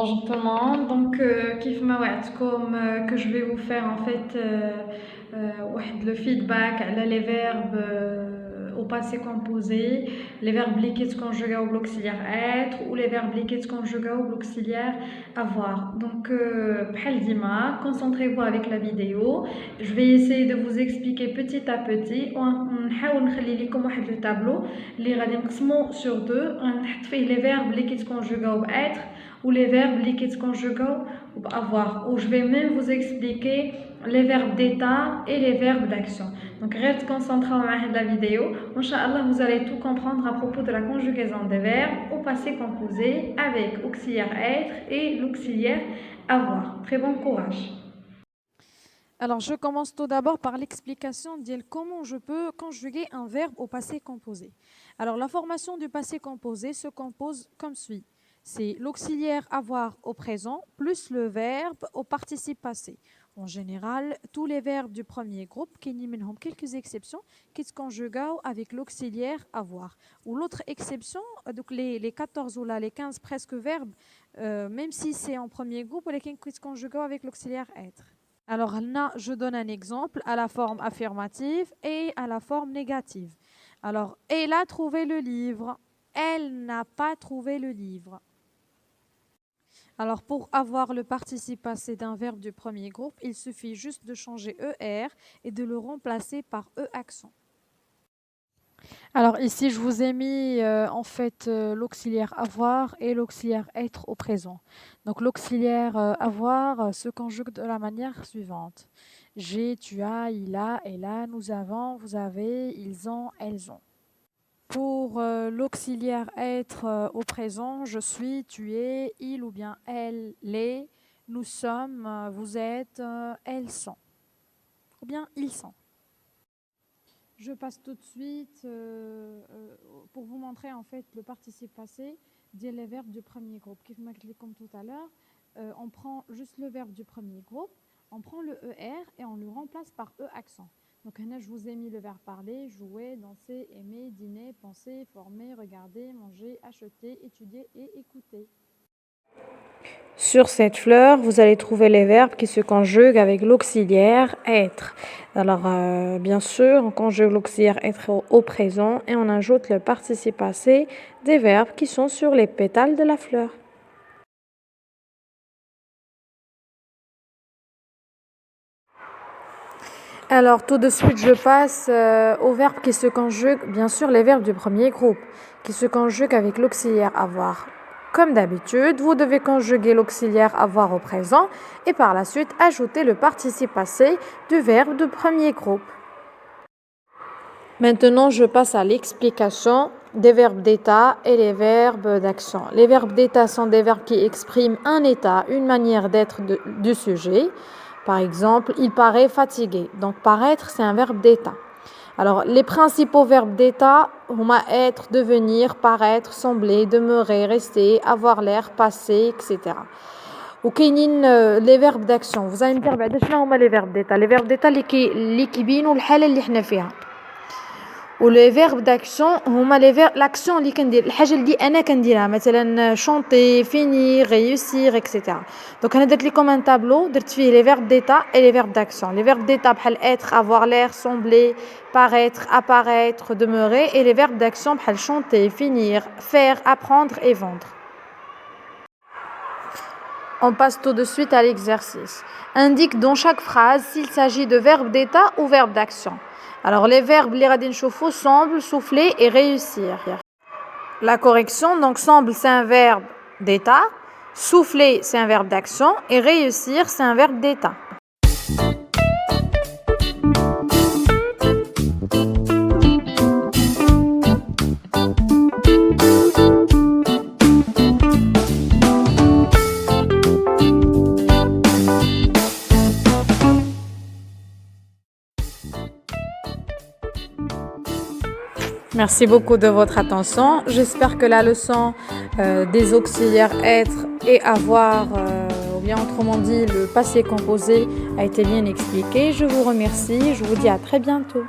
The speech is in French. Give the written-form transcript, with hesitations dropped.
Bonjour tout le monde, donc كيف ما وعدتكم que je vais vous faire en fait واحد le feedback على les verbes au passé composé, les verbes liquides conjugués au l'auxiliaire être ou les verbes liquides conjugués au l'auxiliaire avoir. Donc بحال ديما, concentrez-vous avec la vidéo. Je vais essayer de vous expliquer petit à petit ونحاول نخلي لكم واحد le tableau اللي غادي نقسمو sur deux, نحط فيه les verbes liquides conjugués au être ou les verbes liquides conjugaux ou avoir, où je vais même vous expliquer les verbes d'état et les verbes d'action. Donc reste concentré dans la vidéo. Inch'Allah, vous allez tout comprendre à propos de la conjugaison des verbes au passé composé avec auxiliaire être et l'auxiliaire avoir. Très bon courage. Alors, je commence tout d'abord par l'explication de comment je peux conjuguer un verbe au passé composé. Alors, la formation du passé composé se compose comme suit. C'est l'auxiliaire avoir au présent plus le verbe au participe passé. En général, tous les verbes du premier groupe, qui n'y quelques exceptions, qui se conjuguent avec l'auxiliaire avoir. Ou l'autre exception, donc les 14 ou là, les 15 presque verbes, même si c'est en premier groupe, qui se conjuguent avec l'auxiliaire être. Alors là, je donne un exemple à la forme affirmative et à la forme négative. Alors, elle a trouvé le livre. Elle n'a pas trouvé le livre. Alors, pour avoir le participe passé d'un verbe du premier groupe, il suffit juste de changer ER et de le remplacer par E accent. Alors ici, je vous ai mis en fait l'auxiliaire avoir et l'auxiliaire être au présent. Donc l'auxiliaire avoir se conjugue de la manière suivante. J'ai, tu as, il a, elle a, nous avons, vous avez, ils ont, elles ont. Pour l'auxiliaire être au présent, je suis, tu es, il ou bien elle, les, nous sommes, vous êtes, elles sont. Ou bien ils sont. Je passe tout de suite pour vous montrer en fait le participe passé des verbes du premier groupe. Comme tout à l'heure, on prend juste le verbe du premier groupe, on prend le ER et on le remplace par E accent. Donc là, je vous ai mis le verbe parler, jouer, danser, aimer, dîner, penser, former, regarder, manger, acheter, étudier et écouter. Sur cette fleur, vous allez trouver les verbes qui se conjuguent avec l'auxiliaire être. Alors, bien sûr, on conjugue l'auxiliaire être au présent et on ajoute le participe passé des verbes qui sont sur les pétales de la fleur. Alors, tout de suite, je passe aux verbes qui se conjuguent, bien sûr, les verbes du premier groupe, qui se conjuguent avec l'auxiliaire avoir. Comme d'habitude, vous devez conjuguer l'auxiliaire avoir au présent et par la suite ajouter le participe passé du verbe du premier groupe. Maintenant, je passe à l'explication des verbes d'état et les verbes d'action. Les verbes d'état sont des verbes qui expriment un état, une manière d'être du sujet. Par exemple, il paraît fatigué. Donc, paraître, c'est un verbe d'état. Alors, les principaux verbes d'état, être, devenir, paraître, sembler, demeurer, rester, avoir l'air, passer, etc. Ou les verbes d'action. Vous allez me dire, les verbes d'état. Les verbes d'état, اللي كيبينوا الحالة اللي احنا فيها. ولي فيرب داكسيون هما لي فيرب لاكسيون اللي كندير الحاجه اللي انا كنديرها مثلا شونتي فيني ريوسير اكسيتيرا. دونك انا درت لكم ان تابلو درت فيه لي فيرب ديتا اي لي فيرب داكسيون. لي فيرب ديتا بحال être, avoir l'air, sembler, paraître, apparaître, demeurer et les verbes d'action بحال chanter, finir, faire, apprendre et vendre. On passe tout de suite à l'exercice. Indique dans chaque phrase s'il s'agit de verbe d'état ou verbe d'action. Alors, les verbes, les radin chauffaux, semble, souffler et réussir. La correction, donc, semble, c'est un verbe d'état. Souffler, c'est un verbe d'action. Et réussir, c'est un verbe d'état. Merci beaucoup de votre attention. J'espère que la leçon des auxiliaires être et avoir, ou bien autrement dit le passé composé, a été bien expliquée. Je vous remercie. Je vous dis à très bientôt.